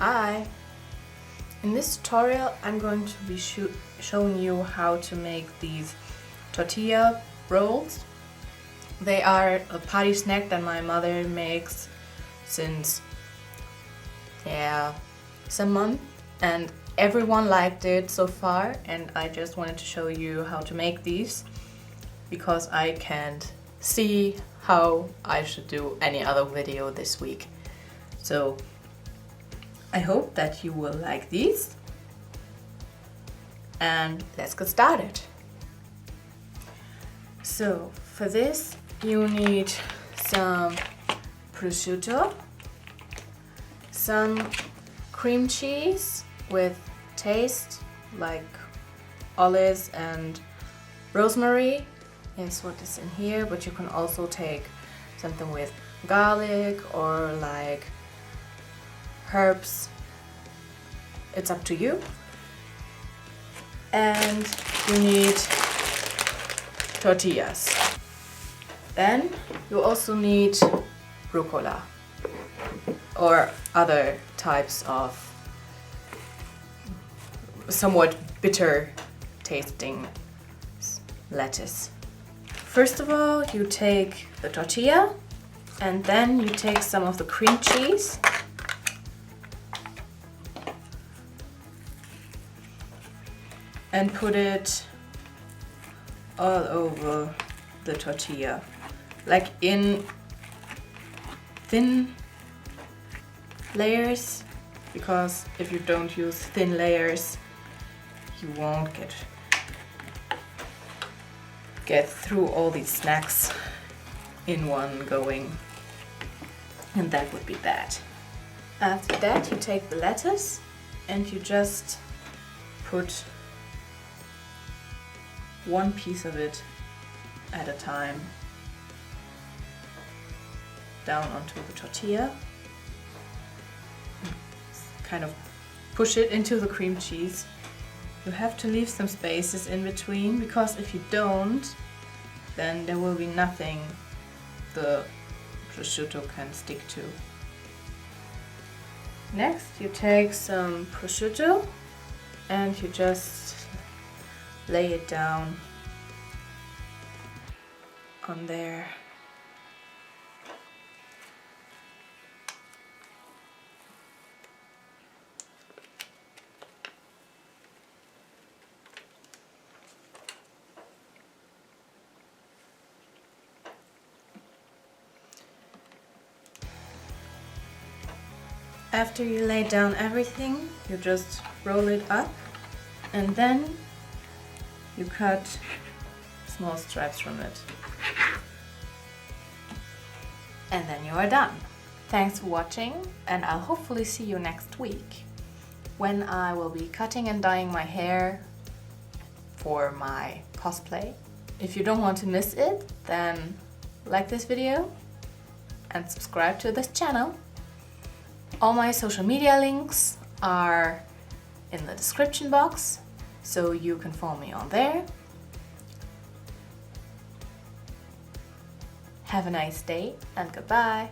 Hi! In this tutorial I'm going to be showing you how to make these tortilla rolls. They are a party snack that my mother makes since some month, and everyone liked it so far, and I just wanted to show you how to make these because I can't see how I should do any other video this week. So I hope that you will like these, and let's get started. So for this you need some prosciutto, some cream cheese with taste like olives and rosemary is what is in here, but you can also take something with garlic or like herbs. It's up to you. And you need tortillas. Then you also need rucola or other types of somewhat bitter tasting lettuce. First of all, you take the tortilla and then you take some of the cream cheese and put it all over the tortilla, like in thin layers, because if you don't use thin layers you won't get through all these snacks in one going, and that would be bad. After that you take the lettuce and you just put one piece of it at a time down onto the tortilla. Kind of push it into the cream cheese. You have to leave some spaces in between, because if you don't, then there will be nothing the prosciutto can stick to. Next you take some prosciutto and you just lay it down on there. After you lay down everything, you just roll it up and then you cut small stripes from it. And then you are done. Thanks for watching, and I'll hopefully see you next week when I will be cutting and dyeing my hair for my cosplay. If you don't want to miss it, then like this video and subscribe to this channel. All my social media links are in the description box, so you can follow me on there. Have a nice day and goodbye.